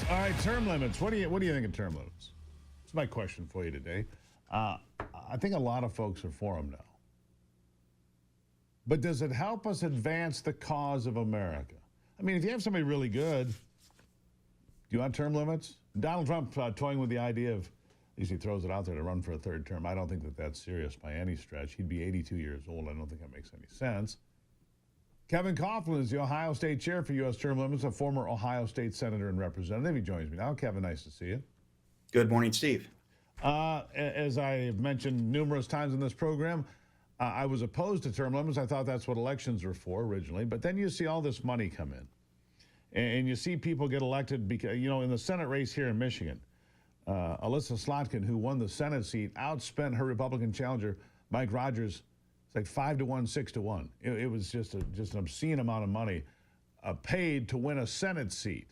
All right, term limits. What do you think of term limits? That's my question for you today. I think a lot of folks are for them now. But does it help us advance the cause of America? I mean, if you have somebody really good, do you want term limits? Donald Trump toying with the idea of, at least he throws it out there, to run for a third term. I don't think that that's serious by any stretch. He'd be 82 years old. I don't think that makes any sense. Kevin Coughlin is the Ohio State Chair for U.S. Term Limits, a former Ohio State Senator and Representative. He joins me now. Kevin, nice to see you. Good morning, Steve. As I have mentioned numerous times in this program, I was opposed to term limits. I thought that's what elections were for originally. But then you see all this money come in. And you see people get elected because, in the Senate race here in Michigan, Alyssa Slotkin, who won the Senate seat, outspent her Republican challenger, Mike Rogers. It's like 5-1, 6-1. It was just an obscene amount of money paid to win a Senate seat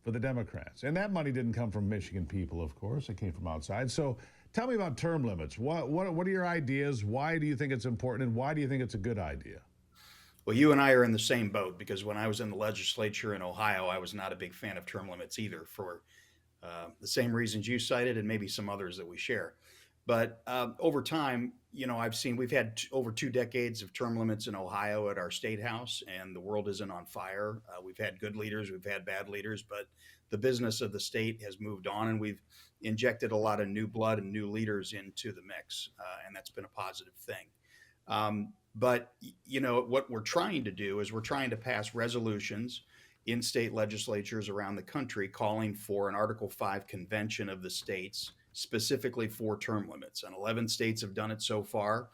for the Democrats. And that money didn't come from Michigan people, of course. It came from outside. So tell me about term limits. What are your ideas? Why do you think it's important? And why do you think it's a good idea? Well, you and I are in the same boat because when I was in the legislature in Ohio, I was not a big fan of term limits either for the same reasons you cited and maybe some others that we share. But over time, we've had over 2 decades of term limits in Ohio at our state house, and the world isn't on fire. We've had good leaders, we've had bad leaders, but the business of the state has moved on, and we've injected a lot of new blood and new leaders into the mix, and that's been a positive thing. But what we're trying to do is we're trying to pass resolutions in state legislatures around the country calling for an Article 5 convention of the states specifically for term limits. And 11 states have done it so far.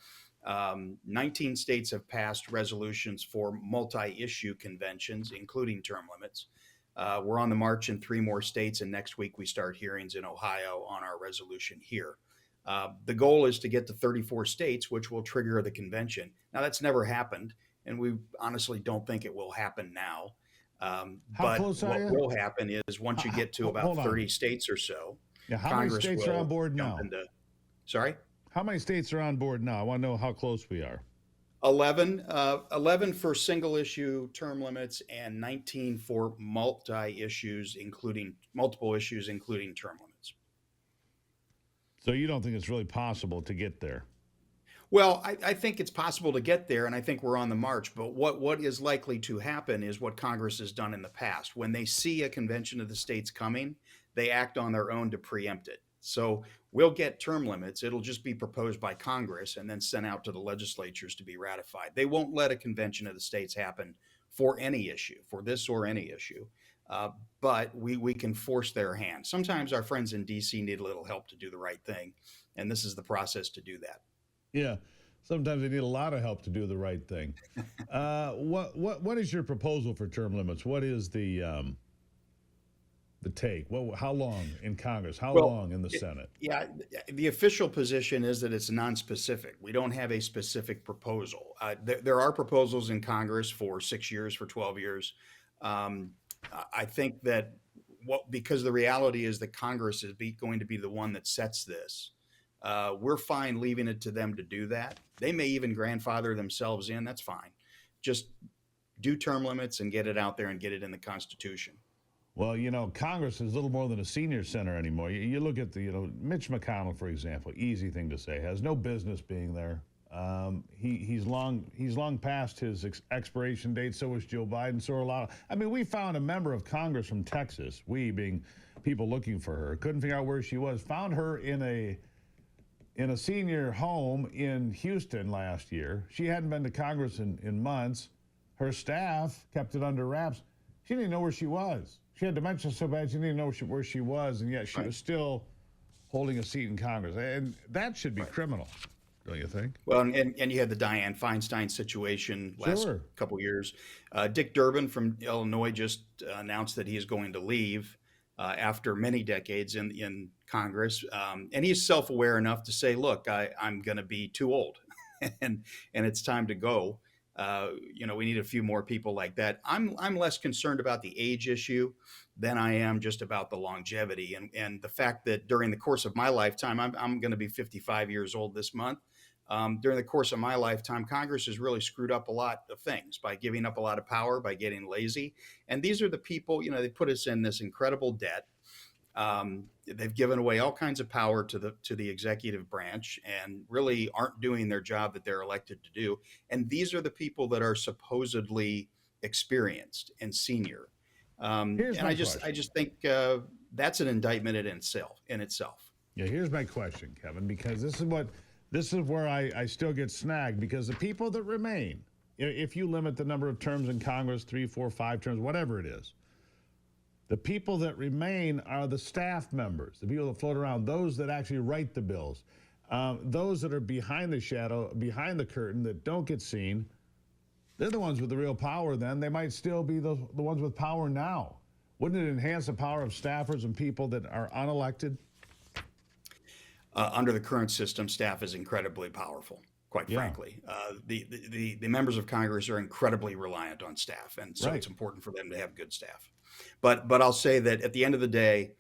19 states have passed resolutions for multi-issue conventions, including term limits. We're on the march in 3 more states, and next week we start hearings in Ohio on our resolution here. The goal is to get to 34 states, which will trigger the convention. Now, that's never happened, and we honestly don't think it will happen now. How close are you? What will happen is once you get to about 30 states or so, yeah, how Congress many states are on board now? Sorry? How many states are on board now? I want to know how close we are. 11 for single issue term limits and 19 for multiple issues, including term limits. So you don't think it's really possible to get there? Well, I think it's possible to get there, and I think we're on the march. But what is likely to happen is what Congress has done in the past. When they see a convention of the states coming, they act on their own to preempt it. So we'll get term limits. It'll just be proposed by Congress and then sent out to the legislatures to be ratified. They won't let a convention of the states happen for any issue, for this or any issue. But we can force their hand. Sometimes our friends in D.C. need a little help to do the right thing, and this is the process to do that. Yeah, sometimes they need a lot of help to do the right thing. What is your proposal for term limits? What is the take? How long in Congress? How long in the Senate? Yeah, the official position is that it's non-specific. We don't have a specific proposal. There are proposals in Congress for 6 years, for 12 years. I think that because the reality is that Congress is going to be the one that sets this. We're fine leaving it to them to do that. They may even grandfather themselves in. That's fine. Just do term limits and get it out there and get it in the Constitution. Well, Congress is little more than a senior center anymore. You look at Mitch McConnell, for example, easy thing to say, has no business being there. He's long past his expiration date. So is Joe Biden. So are a lot. We found a member of Congress from Texas, we being people looking for her, couldn't figure out where she was, found her in a senior home in Houston last year. She hadn't been to Congress in months. Her staff kept it under wraps. She didn't even know where she was. She had dementia so bad she didn't even know where she was, and yet she was still holding a seat in Congress. And that should be criminal, don't you think? Well, and you had the Dianne Feinstein situation last couple years. Dick Durbin from Illinois just announced that he is going to leave after many decades in Congress. And he's self-aware enough to say, look, I'm going to be too old and it's time to go. We need a few more people like that. I'm less concerned about the age issue than I am just about the longevity and the fact that during the course of my lifetime, I'm going to be 55 years old this month. During the course of my lifetime, Congress has really screwed up a lot of things by giving up a lot of power, by getting lazy. And these are the people, they put us in this incredible debt. They've given away all kinds of power to the executive branch and really aren't doing their job that they're elected to do. And these are the people that are supposedly experienced and senior. Here's And my I question. just think that's an indictment in itself. Yeah, here's my question, Kevin, because this is where I still get snagged because the people that remain, if you limit the number of terms in Congress, 3, 4, 5 terms, whatever it is, the people that remain are the staff members, the people that float around, those that actually write the bills, those that are behind the shadow, behind the curtain that don't get seen. They're the ones with the real power then. They might still be the ones with power now. Wouldn't it enhance the power of staffers and people that are unelected? Under the current system, staff is incredibly powerful. Quite Yeah, frankly, the members of Congress are incredibly reliant on staff, and so right. it's important for them to have good staff. But I'll say that at the end of the day,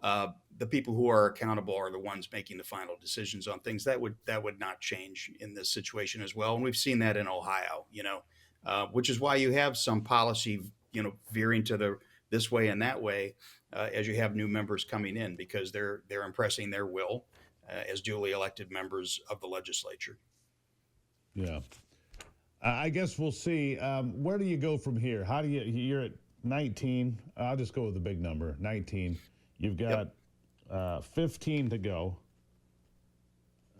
the people who are accountable are the ones making the final decisions on things. That would not change in this situation as well, and we've seen that in Ohio. Which is why you have some policy, veering to the this way and that way, as you have new members coming in because they're impressing their will as duly elected members of the legislature. Yeah. I guess we'll see. Where do you go from here? How do you're at 19. I'll just go with the big number, 19. You've got Yep. 15 to go.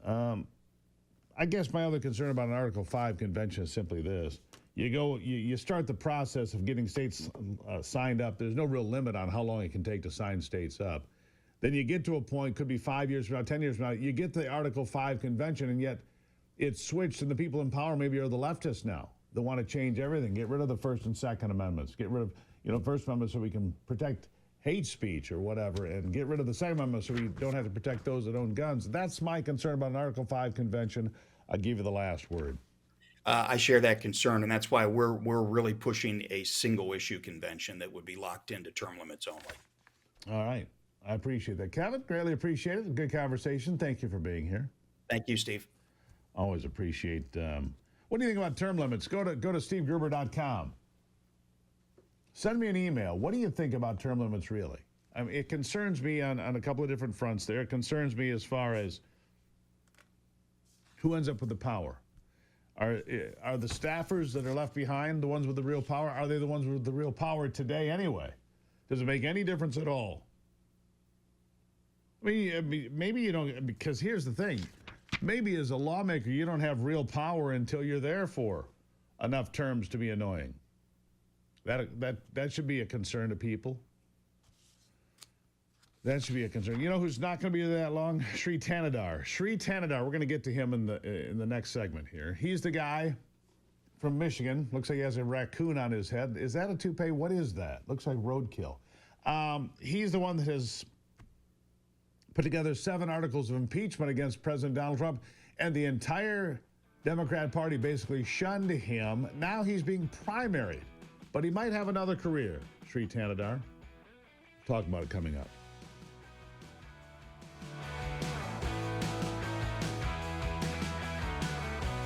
I guess my other concern about an Article 5 convention is simply this. You start the process of getting states signed up. There's no real limit on how long it can take to sign states up. Then you get to a point, could be 5 years from now, 10 years from now, you get to the Article 5 convention, and yet it's switched, and the people in power maybe are the leftists now. They want to change everything, get rid of the First and Second Amendments, get rid of First Amendment so we can protect hate speech or whatever, and get rid of the Second Amendment so we don't have to protect those that own guns. That's my concern about an Article 5 convention. I'll give you the last word. I share that concern, and that's why we're really pushing a single issue convention that would be locked into term limits only. All right. I appreciate that. Kevin, greatly appreciate it. Good conversation. Thank you for being here. Thank you, Steve. Always appreciate. What do you think about term limits? Go to stevegruber.com. Send me an email. What do you think about term limits really? I mean, it concerns me on a couple of different fronts there. It concerns me as far as who ends up with the power. Are the staffers that are left behind the ones with the real power? Are they the ones with the real power today anyway? Does it make any difference at all? I mean, maybe you don't, because here's the thing. Maybe as a lawmaker, you don't have real power until you're there for enough terms to be annoying. That should be a concern to people. That should be a concern. You know who's not going to be there that long? Sri Tanadar. Sri Tanadar. We're going to get to him in the next segment here. He's the guy from Michigan. Looks like he has a raccoon on his head. Is that a toupee? What is that? Looks like roadkill. He's the one that has put together 7 articles of impeachment against President Donald Trump, and the entire Democrat Party basically shunned him. Now he's being primaried, but he might have another career. Sri Tanadar. Talk about it coming up.